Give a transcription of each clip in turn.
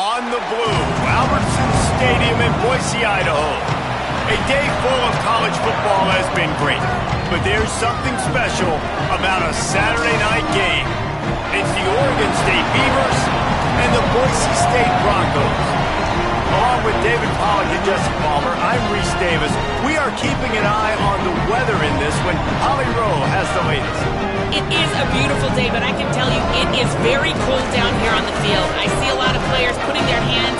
on the blue, Albertson Stadium in Boise, Idaho. A day full of college football has been great, but there's something special about a Saturday night game. It's the Oregon State Beavers and the Boise State Broncos. Along with David Pollack and Jesse Palmer, I'm Reese Davis. We are keeping an eye on the weather in this when Holly Rowe has the latest. It is a beautiful day, but I can tell you it is very cold down here on the field. I see a lot of players putting their hands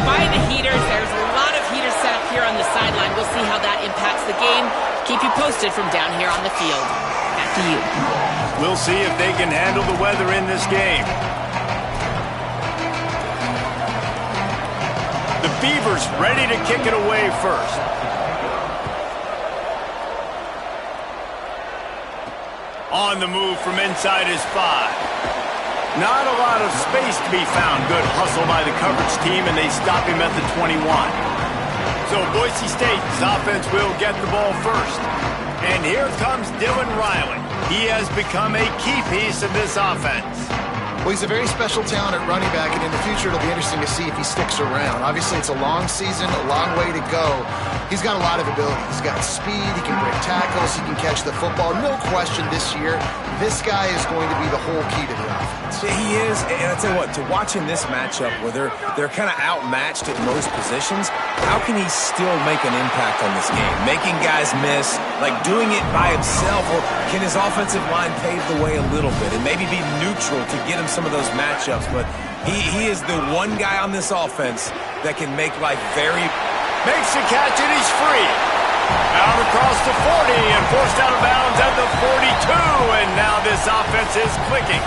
by the heaters. There's a lot of heaters set up here on the sideline. We'll see how that impacts the game. Keep you posted from down here on the field. Back to you. We'll see if they can handle the weather in this game. The Beavers ready to kick it away first. On the move from inside his 5. Not a lot of space to be found. Good hustle by the coverage team, and they stop him at the 21. So Boise State's offense will get the ball first. And here comes Dylan Riley. He has become a key piece of this offense. Well, he's a very special talent at running back, and in the future it'll be interesting to see if he sticks around. Obviously, it's a long season, a long way to go. He's got a lot of ability. He's got speed, he can break tackles, he can catch the football. No question this year, this guy is going to be the whole key to the offense. He is, and I tell you what, to watch in this matchup where they're kind of outmatched at most positions, how can he still make an impact on this game? Making guys miss, like doing it by himself, or can his offensive line pave the way a little bit and maybe be neutral to get him some of those matchups? But he is the one guy on this offense that can make life very... Makes the catch and he's free. Out across the 40 and forced out of bounds at the 42. And now this offense is clicking.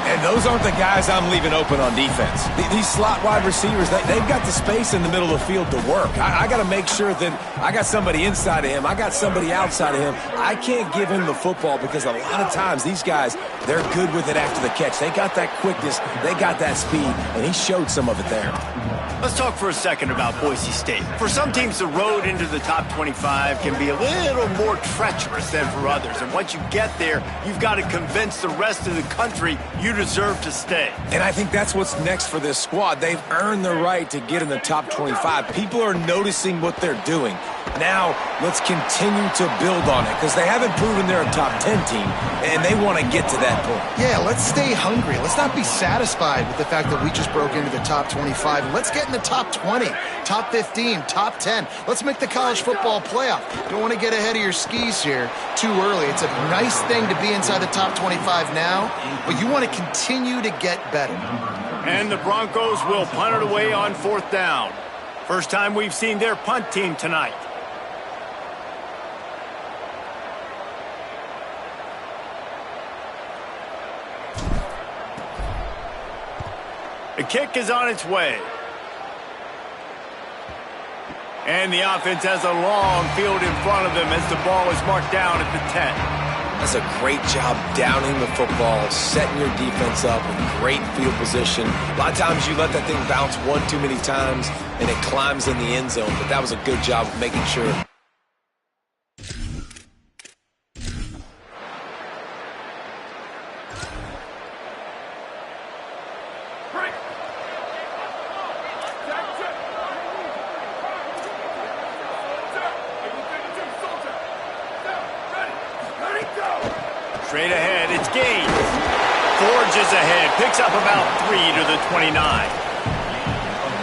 And those aren't the guys I'm leaving open on defense. These slot wide receivers, they've got the space in the middle of the field to work. I got to make sure that I got somebody inside of him. I got somebody outside of him. I can't give him the football because a lot of times these guys, they're good with it after the catch. They got that quickness. They got that speed. And he showed some of it there. Let's talk for a second about Boise State. For some teams, the road into the top 25 can be a little more treacherous than for others. And once you get there, you've got to convince the rest of the country you deserve to stay. And I think that's what's next for this squad. They've earned the right to get in the top 25. People are noticing what they're doing. Now, let's continue to build on it because they haven't proven they're a top 10 team, and they want to get to that point. Yeah, let's stay hungry. Let's not be satisfied with the fact that we just broke into the top 25. Let's get in the top 20, top 15, top 10. Let's make the college football playoff. Don't want to get ahead of your skis here too early. It's a nice thing to be inside the top 25 now, but you want to continue to get better. And the Broncos will punt it away on 4th down. First time we've seen their punt team tonight. The kick is on its way. And the offense has a long field in front of them as the ball is marked down at the 10. That's a great job downing the football, setting your defense up in great field position. A lot of times you let that thing bounce one too many times and it climbs in the end zone, but that was a good job of making sure. Straight ahead, it's Gaines. Forges ahead, picks up about 3 to the 29.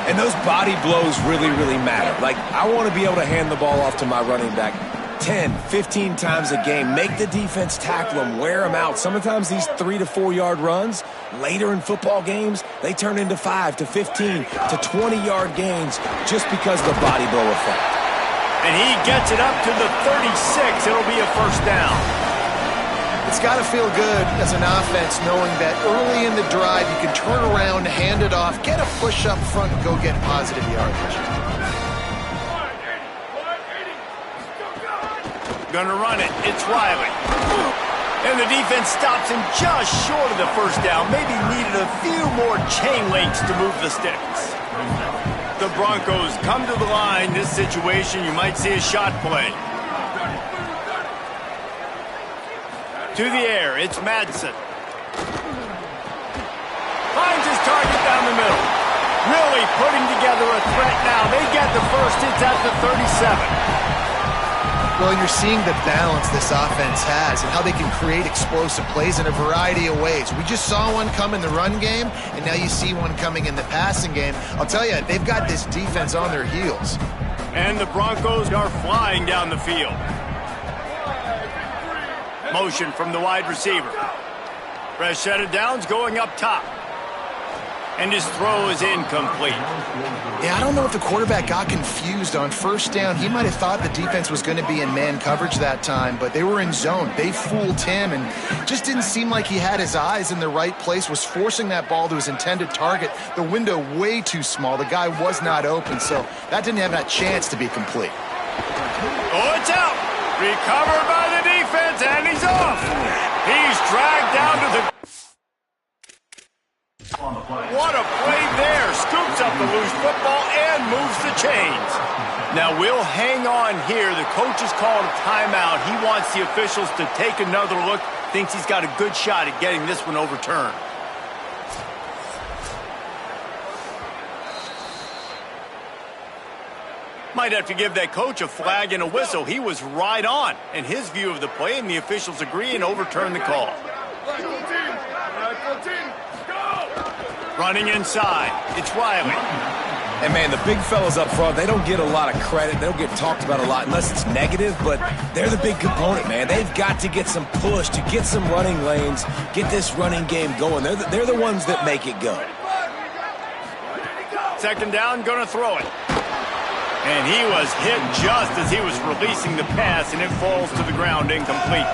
And those body blows really, really matter. Like, I want to be able to hand the ball off to my running back 10, 15 times a game. Make the defense tackle them, wear them out. Sometimes these 3 to 4 yard runs, later in football games, they turn into 5 to 15 to 20 yard gains just because of the body blow effect. And he gets it up to the 36. It'll be a first down. It's got to feel good as an offense knowing that early in the drive you can turn around, hand it off, get a push up front, and go get positive yardage. Gonna run it. It's Riley. And the defense stops him just short of the first down. Maybe needed a few more chain links to move the sticks. The Broncos come to the line. This situation, you might see a shot play. To the air, it's Madsen. Finds his target down the middle. really putting together a threat now. They get the first. It's at the 37. Well, you're seeing the balance this offense has and how they can create explosive plays in a variety of ways. We just saw one come in the run game, and now you see one coming in the passing game. I'll tell you, they've got this defense on their heels. And the Broncos are flying down the field. Motion from the wide receiver. Fresh set of downs going up top. And his throw is incomplete. Yeah, I don't know if the quarterback got confused on first down. He might have thought the defense was going to be in man coverage that time, but they were in zone. They fooled him and just didn't seem like he had his eyes in the right place, was forcing that ball to his intended target. The window way too small. The guy was not open, so that didn't have that chance to be complete. Oh, it's out. Recovered by the defense, and he's off. He's dragged down to the... What a play there. Scoops up the loose football and moves the chains. Now we'll hang on here. The coach has called a timeout. He wants the officials to take another look. Thinks he's got a good shot at getting this one overturned. Might have to give that coach a flag and a whistle. He was right on in his view of the play, and the officials agree and overturn the call. Running inside, it's Riley. And, man, the big fellas up front, they don't get a lot of credit. They don't get talked about a lot unless it's negative, but they're the big component, man. They've got to get some push, to get some running lanes, get this running game going. They're the ones that make it go. Second down, going to throw it. And he was hit just as he was releasing the pass, and it falls to the ground incomplete.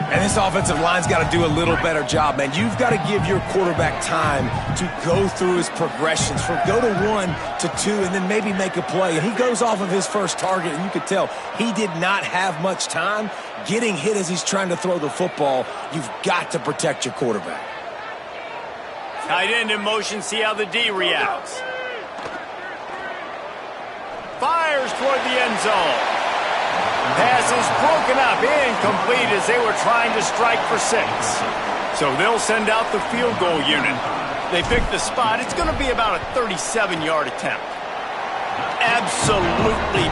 And this offensive line's got to do a little better job, man. You've got to give your quarterback time to go through his progressions, from go to 1 to 2, and then maybe make a play. And he goes off of his first target, and you could tell he did not have much time getting hit as he's trying to throw the football. You've got to protect your quarterback. Tight end in motion, see how the D reacts. Fires toward the end zone. Pass is broken up, incomplete as they were trying to strike for 6. So they'll send out the field goal unit. They pick the spot. It's going to be about a 37-yard attempt. Absolutely.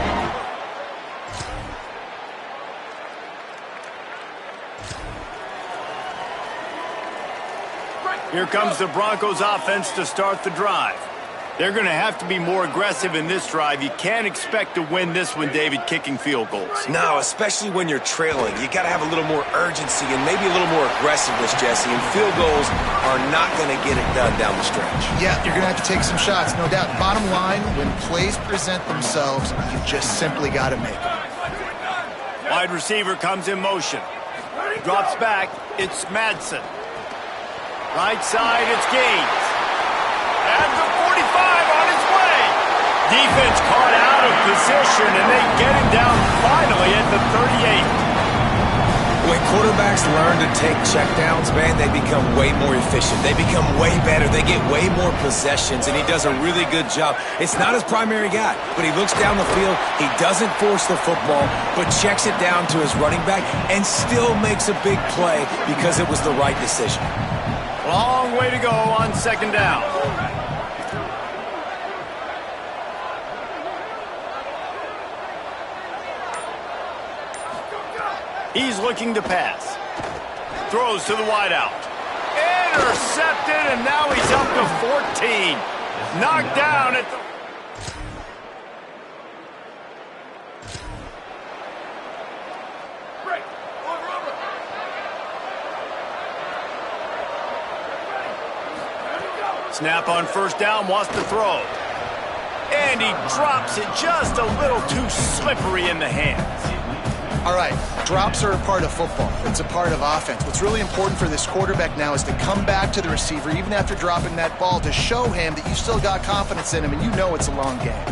Here comes the Broncos offense to start the drive. They're going to have to be more aggressive in this drive. You can't expect to win this one, David, kicking field goals. No, especially when you're trailing. You got to have a little more urgency and maybe a little more aggressiveness, Jesse. And field goals are not going to get it done down the stretch. Yeah, you're going to have to take some shots, no doubt. Bottom line, when plays present themselves, you just simply got to make them. Wide receiver comes in motion. Drops back. It's Madsen. Right side, it's Gaines. At the 45 on his way. Defense caught out of position, and they get him down finally at the 38. When quarterbacks learn to take checkdowns, man, they become way more efficient. They become way better. They get way more possessions, and he does a really good job. It's not his primary guy, but he looks down the field. He doesn't force the football, but checks it down to his running back and still makes a big play because it was the right decision. Long way to go on second down. He's looking to pass. Throws to the wideout. Intercepted, and now he's up to 14. Knocked down at the... Snap on first down, wants to throw. And he drops it just a little too slippery in the hands. All right, drops are a part of football. It's a part of offense. What's really important for this quarterback now is to come back to the receiver, even after dropping that ball, to show him that you still got confidence in him and you know it's a long game.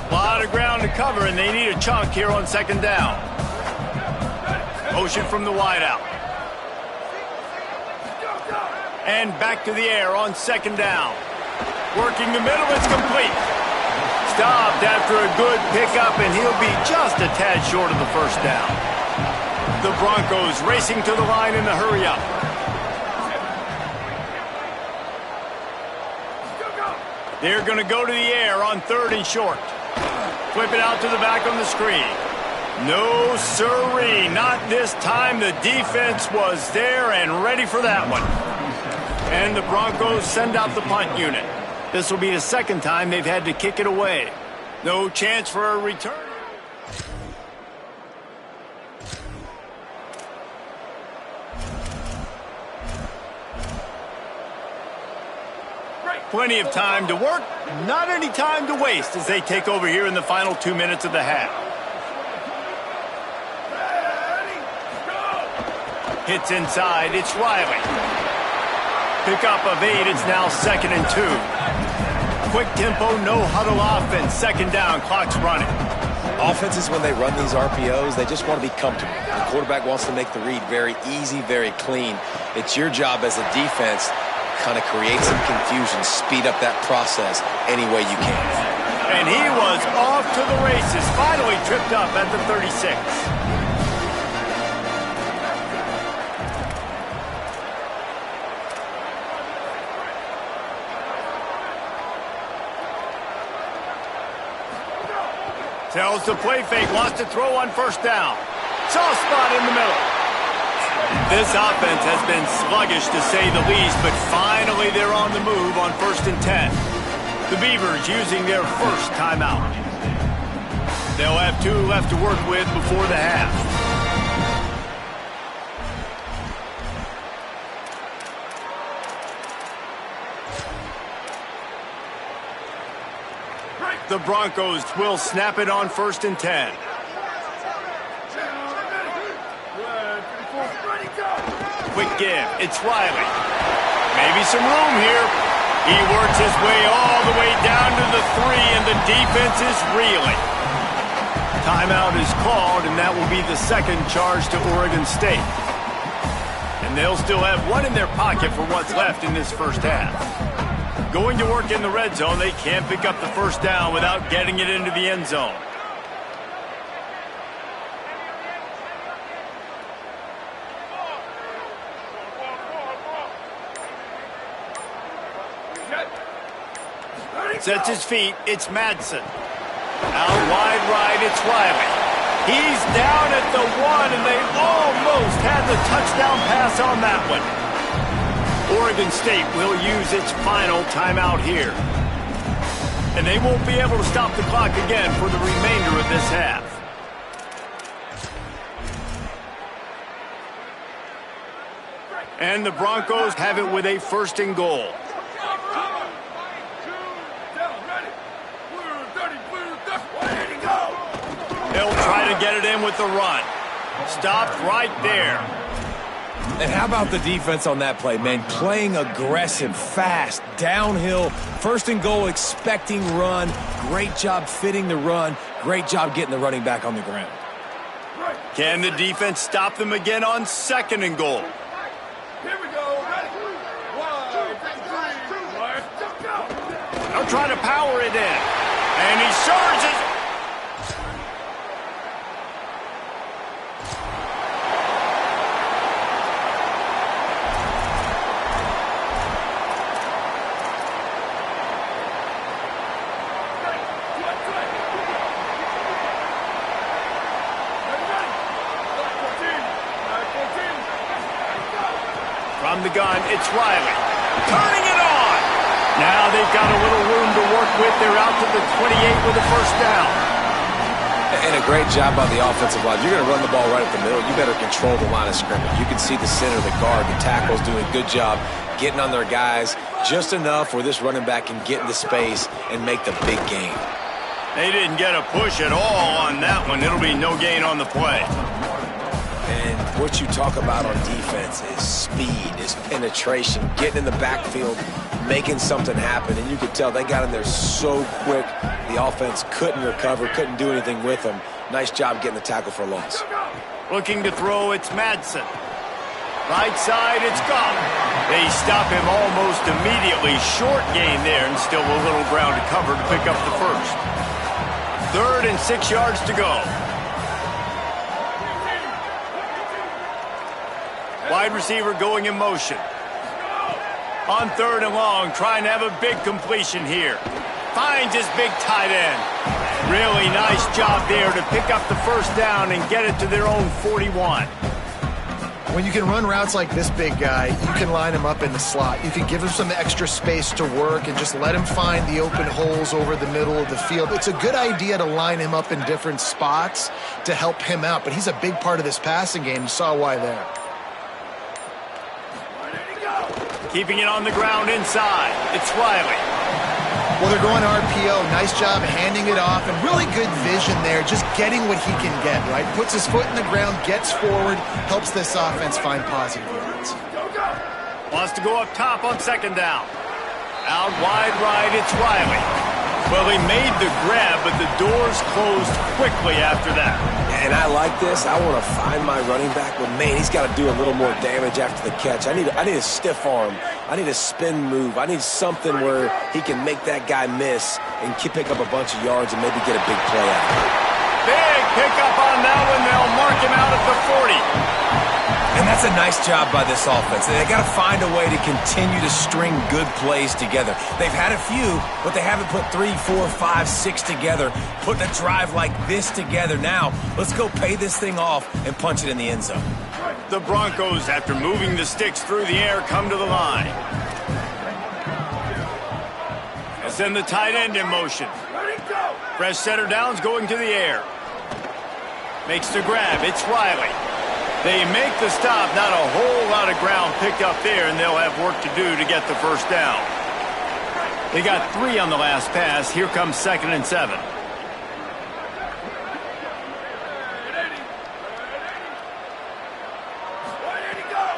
A lot of ground to cover, and they need a chunk here on second down. Motion from the wideout. And back to the air on second down. Working the middle, it's complete. Stopped after a good pickup, and he'll be just a tad short of the first down. The Broncos racing to the line in the hurry-up. They're going to go to the air on 3rd and short. Flip it out to the back on the screen. No siree, not this time. The defense was there and ready for that one. And the Broncos send out the punt unit. This will be the 2nd time they've had to kick it away. No chance for a return. Plenty of time to work, not any time to waste as they take over here in the final 2 minutes of the half. Hits inside, it's Riley. Pickup of 8, it's now 2nd and 2. Quick tempo, no huddle offense, 2nd down, clock's running. Offenses, when they run these RPOs, they just want to be comfortable. The quarterback wants to make the read very easy, very clean. It's your job as a defense kind of create some confusion, speed up that process any way you can. And he was off to the races, finally tripped up at the 36. Tells the play fake, wants to throw on 1st down. Soft spot in the middle. This offense has been sluggish to say the least, but finally they're on the move on 1st and 10. The Beavers using their 1st timeout. They'll have 2 left to work with before the half. The Broncos will snap it on 1st and 10. Quick give, it's Riley. Maybe some room here. He works his way all the way down to the 3, and the defense is reeling. Timeout is called, and that will be the 2nd charge to Oregon State. And they'll still have 1 in their pocket for what's left in this 1st half. Going to work in the red zone, they can't pick up the 1st down without getting it into the end zone. Sets his feet, it's Madsen. Out wide right, it's Riley. He's down at the 1, and they almost had the touchdown pass on that one. Oregon State will use its final timeout here. And they won't be able to stop the clock again for the remainder of this half. And the Broncos have it with a 1st and goal. They'll try to get it in with the run. Stopped right there. And how about the defense on that play, man? Playing aggressive, fast, downhill, 1st and goal, expecting run. Great job fitting the run. Great job getting the running back on the ground. Can the defense stop them again on 2nd and goal? Here we go. Ready? 1, 2, 3. They'll try to power it in. And he surges. From the gun, it's Riley. Turning it on. Now they've got a little room to work with. They're out to the 28 with a 1st down. And a great job by the offensive line. You're going to run the ball right at the middle. You better control the line of scrimmage. You can see the center, the guard, the tackles doing a good job getting on their guys just enough where this running back can get into space and make the big gain. They didn't get a push at all on that one. It'll be no gain on the play. And what you talk about on defense is speed, is penetration, getting in the backfield, making something happen. And you could tell they got in there so quick, the offense couldn't recover, couldn't do anything with them. Nice job getting the tackle for a loss. Looking to throw, it's Madsen. Right side, it's gone. They stop him almost immediately. Short gain there, and still a little ground to cover to pick up the 1st. 3rd and 6 yards to go. Wide receiver going in motion. On 3rd and long, trying to have a big completion here. Finds his big tight end. Really nice job there to pick up the first down and get it to their own 41. When you can run routes like this big guy, you can line him up in the slot. You can give him some extra space to work and just let him find the open holes over the middle of the field. It's a good idea to line him up in different spots to help him out, but he's a big part of this passing game. You saw why there. Keeping it on the ground inside. It's Riley. Well, they're going RPO. Nice job handing it off, and really good vision there, just getting what he can get, right? Puts his foot in the ground, gets forward, helps this offense find positive yards. Wants to go up top on 2nd down. Out wide right, it's Riley. Well, he made the grab, but the doors closed quickly after that. And I like this. I want to find my running back, but man, he's got to do a little more damage after the catch. I need a stiff arm. I need a spin move. I need something where he can make that guy miss and pick up a bunch of yards and maybe get a big play out of it. Big pickup on that one. They'll mark him out at the 40. And that's a nice job by this offense. They got to find a way to continue to string good plays together. They've had a few, but they haven't put 3, 4, 5, 6 together, putting a drive like this together. Now, let's go pay this thing off and punch it in the end zone. The Broncos, after moving the sticks through the air, come to the line. They'll send the tight end in motion. Fresh setter downs going to the air. Makes the grab. It's Riley. They make the stop. Not a whole lot of ground picked up there, and they'll have work to do to get the first down. They got 3 on the last pass. Here comes 2nd and 7.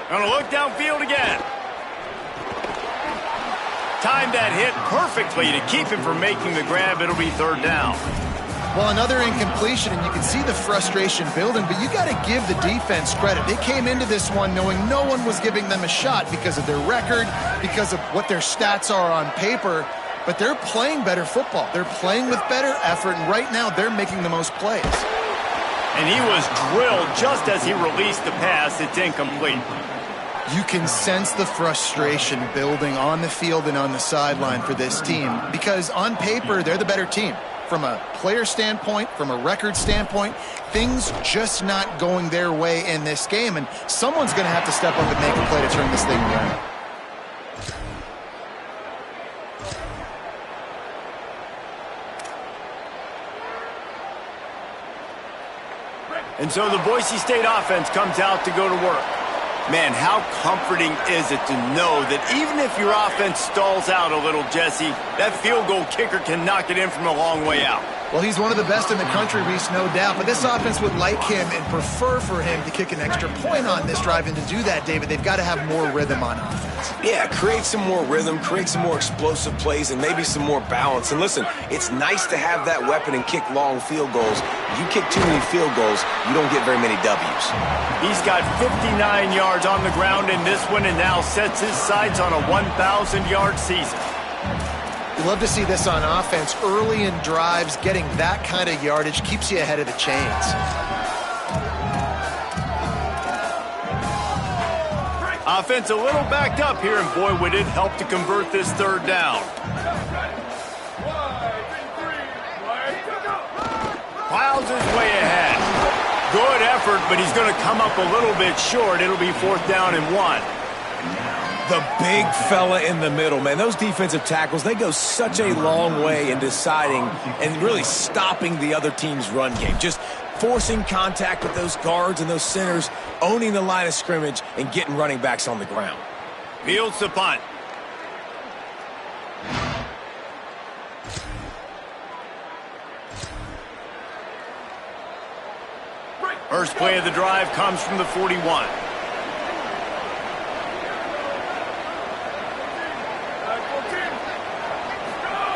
Gonna look downfield again. Timed that hit perfectly to keep him from making the grab. It'll be 3rd down. Well, another incompletion, and you can see the frustration building, but you got to give the defense credit. They came into this one knowing no one was giving them a shot because of their record, because of what their stats are on paper, but they're playing better football. They're playing with better effort, and right now they're making the most plays. And he was drilled just as he released the pass. It's incomplete. You can sense the frustration building on the field and on the sideline for this team because on paper, they're the better team. From a player standpoint, from a record standpoint, things just not going their way in this game, and someone's going to have to step up and make a play to turn this thing around. And so the Boise State offense comes out to go to work. Man, how comforting is it to know that even if your offense stalls out a little, Jesse, that field goal kicker can knock it in from a long way out. Well, he's one of the best in the country, Reese, no doubt. But this offense would like him and prefer for him to kick an extra point on this drive. And to do that, David, they've got to have more rhythm on offense. Yeah, create some more rhythm, create some more explosive plays, and maybe some more balance. And listen, it's nice to have that weapon and kick long field goals. If you kick too many field goals, you don't get very many W's. He's got 59 yards on the ground in this one and now sets his sights on a 1,000-yard season. You love to see this on offense. Early in drives, getting that kind of yardage keeps you ahead of the chains. Offense a little backed up here, and boy, would it help to convert this 3rd down. Plows his way ahead. Good effort, but he's going to come up a little bit short. It'll be 4th down and 1. The big fella in the middle, man. Those defensive tackles, they go such a long way in deciding and really stopping the other team's run game. Just forcing contact with those guards and those centers, owning the line of scrimmage, and getting running backs on the ground. Fields the punt. First play of the drive comes from the 41.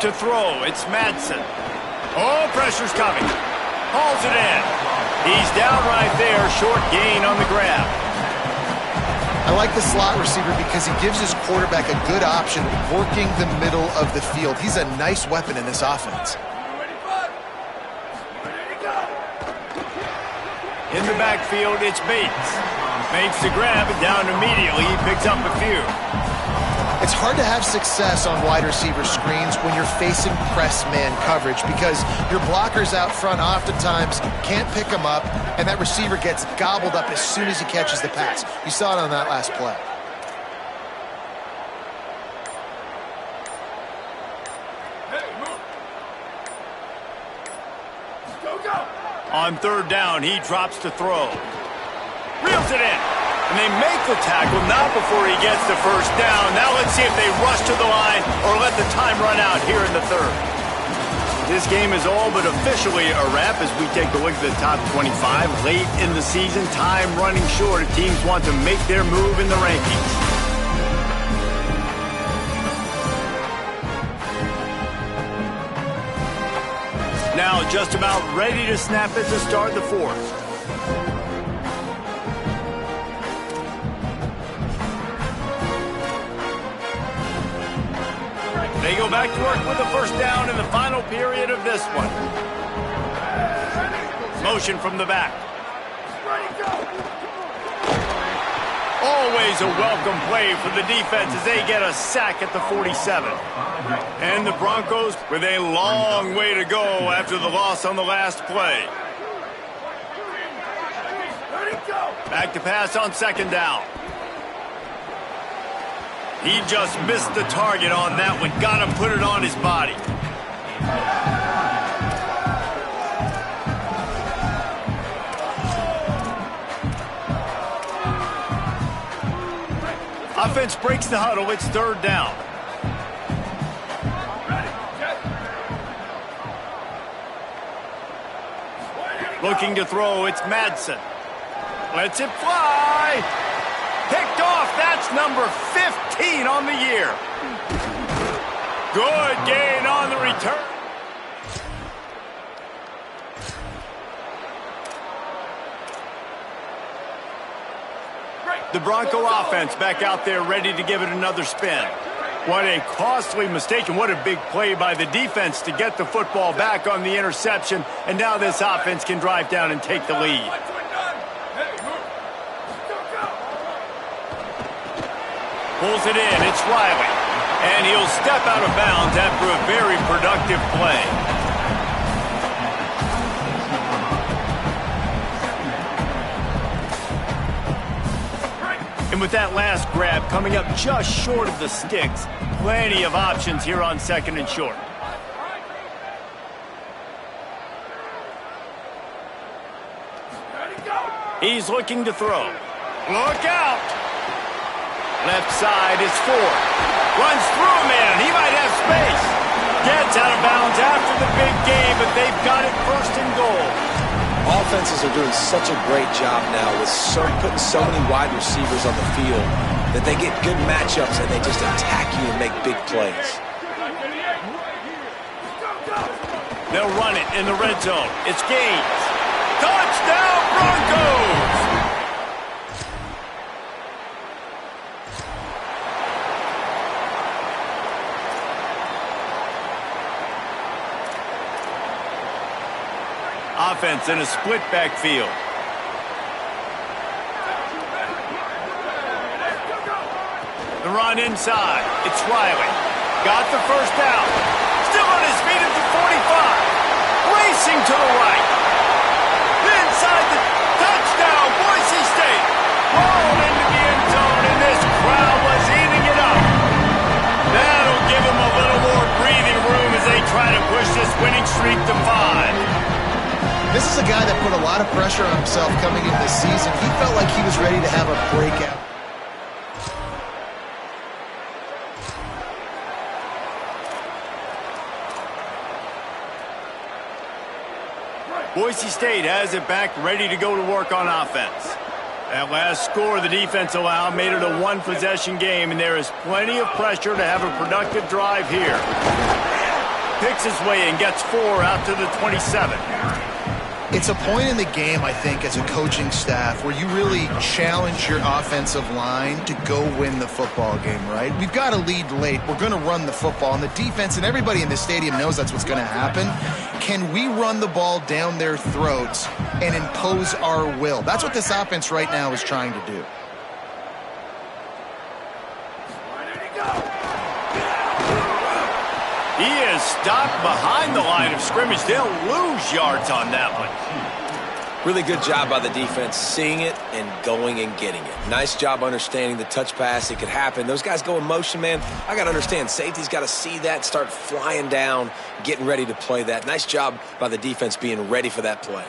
To throw, it's Madsen. Oh, pressure's coming. Hauls it in. He's down right there, short gain on the grab. I like the slot receiver because he gives his quarterback a good option working the middle of the field. He's a nice weapon in this offense. In the backfield, it's Bates. Makes the grab and down immediately. He picks up a few. It's hard to have success on wide receiver screens when you're facing press man coverage because your blockers out front oftentimes can't pick them up, and that receiver gets gobbled up as soon as he catches the pass. You saw it on that last play. On third down, he drops to throw. Reels it in. And they make the tackle, not before he gets the first down. Now let's see if they rush to the line or let the time run out here in the third. This game is all but officially a wrap as we take a look at the top 25. Late in the season, time running short. Teams want to make their move in the rankings. Now just about ready to snap it to start the fourth. They go back to work with the first down in the final period of this one. Motion from the back. Always a welcome play for the defense as they get a sack at the 47. And the Broncos with a long way to go after the loss on the last play. Back to pass on second down. He just missed the target on that one. Got to put it on his body. Offense breaks the huddle. It's third down. Looking to throw. It's Madsen. Lets it fly. Picked off. That's number 15 on the year. Good gain on the return. The Bronco offense back out there ready to give it another spin. What a costly mistake and what a big play by the defense to get the football back on the interception. And now this offense can drive down and take the lead. Pulls it in. It's Riley. And he'll step out of bounds after a very productive play. And with that last grab coming up just short of the sticks, plenty of options here on second and short. He's looking to throw. Look out! Left side is Ford. Runs through a man. He might have space. Gets out of bounds after the big game, but they've got it first and goal. Offenses are doing such a great job now with putting so many wide receivers on the field that they get good matchups and they just attack you and make big plays. They'll run it in the red zone. It's Gaines. Touchdown Broncos! Offense in a split backfield. The run inside. It's Riley. Got the first down. Still on his feet at the 45. Racing to the right. Inside the touchdown. Boise State. Rolled into the end zone, and this crowd was eating it up. That'll give them a little more breathing room as they try to push this winning streak to 5. This is a guy that put a lot of pressure on himself coming into this season. He felt like he was ready to have a breakout. Boise State has it back, ready to go to work on offense. That last score the defense allowed made it a one-possession game, and there is plenty of pressure to have a productive drive here. Picks his way and gets 4 out to the 27. It's a point in the game, I think, as a coaching staff where you really challenge your offensive line to go win the football game, right? We've got to lead late. We're going to run the football. And the defense and everybody in the stadium knows that's what's going to happen. Can we run the ball down their throats and impose our will? That's what this offense right now is trying to do. He is stopped behind the line of scrimmage. They'll lose yards on that one. Really good job by the defense, seeing it and going and getting it. Nice job understanding the touch pass. It could happen. Those guys go in motion, man. I got to understand, safety's got to see that, start flying down, getting ready to play that. Nice job by the defense being ready for that play.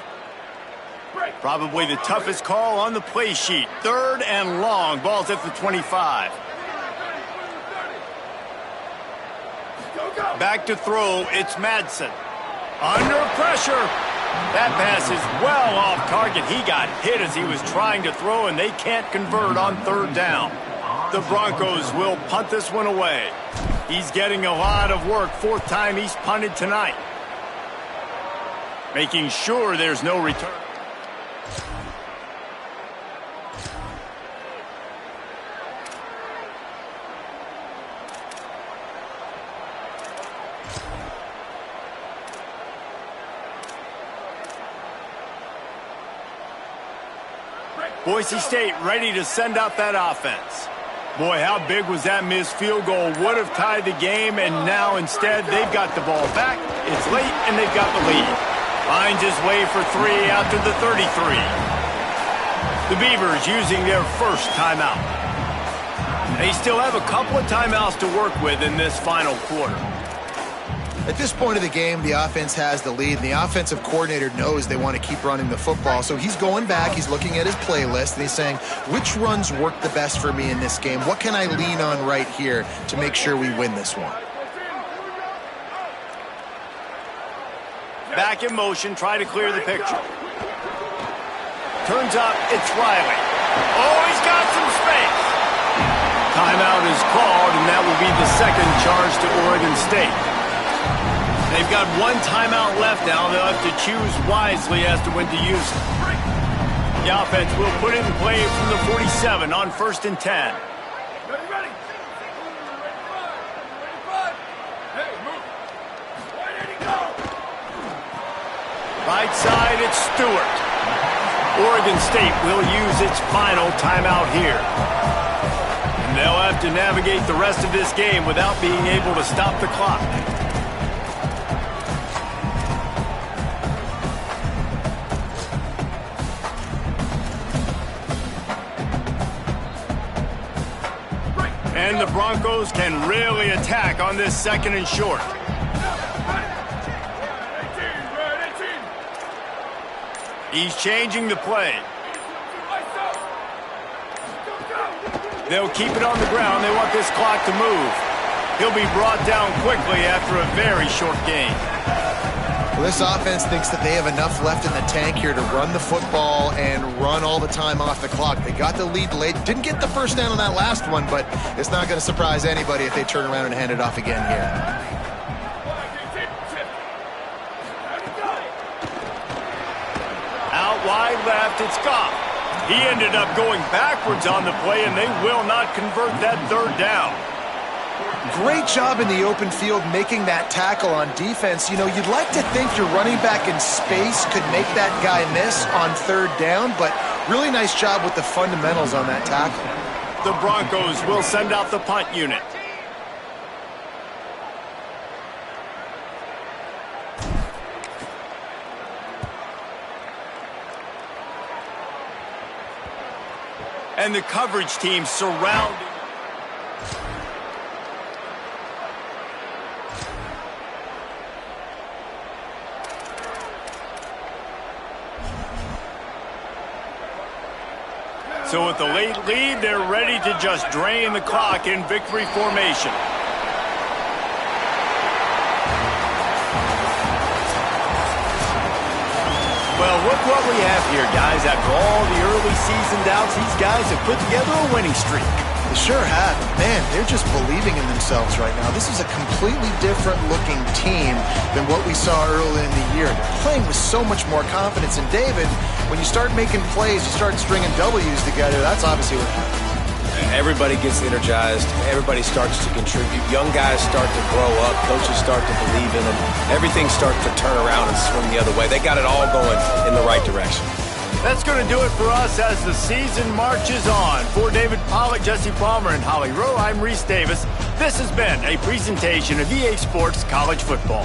Probably the toughest call on the play sheet. 3rd and long. Ball's at the 25. Back to throw. It's Madsen. Under pressure. That pass is well off target. He got hit as he was trying to throw, and they can't convert on 3rd down. The Broncos will punt this one away. He's getting a lot of work. 4th time he's punted tonight. Making sure there's no return. Boise State ready to send out that offense. Boy, how big was that missed field goal? Would have tied the game, and now instead they've got the ball back. It's late, and they've got the lead. Finds his way for 3 after the 33. The Beavers using their first timeout. They still have a couple of timeouts to work with in this final quarter. At this point of the game, the offense has the lead, and the offensive coordinator knows they want to keep running the football. So he's going back, he's looking at his playlist, and he's saying, which runs work the best for me in this game? What can I lean on right here to make sure we win this one? Back in motion, try to clear the picture. Turns up, it's Riley. Oh, he's got some space. Timeout is called, and that will be the second charge to Oregon State. They've got 1 timeout left now. They'll have to choose wisely as to when to use it. The offense will put it in play from the 47 on 1st and 10. Ready. Hey, move. Why did he go? Right side, it's Stewart. Oregon State will use its final timeout here. And they'll have to navigate the rest of this game without being able to stop the clock. And the Broncos can really attack on this 2nd and short. He's changing the play. They'll keep it on the ground. They want this clock to move. He'll be brought down quickly after a very short game. Well, this offense thinks that they have enough left in the tank here to run the football and run all the time off the clock. They got the lead late. Didn't get the first down on that last one, but it's not going to surprise anybody if they turn around and hand it off again here. Out wide left, it's Goff. He ended up going backwards on the play, and they will not convert that 3rd down. Great job in the open field making that tackle on defense. You know, you'd like to think your running back in space could make that guy miss on 3rd down, but really nice job with the fundamentals on that tackle. The Broncos will send out the punt unit. And the coverage team surrounding. So with the late lead, they're ready to just drain the clock in victory formation. Well, look what we have here, guys. After all the early season doubts, these guys have put together a winning streak. They sure have. Man, they're just believing in themselves right now. This is a completely different looking team than what we saw early in the year. They're playing with so much more confidence. And David, when you start making plays, you start stringing W's together, that's obviously what happens. Everybody gets energized. Everybody starts to contribute. Young guys start to grow up. Coaches start to believe in them. Everything starts to turn around and swing the other way. They got it all going in the right direction. That's going to do it for us as the season marches on. For For David Pollack, Jesse Palmer, and Holly Rowe, I'm Reese Davis. This has been a presentation of EA Sports College Football.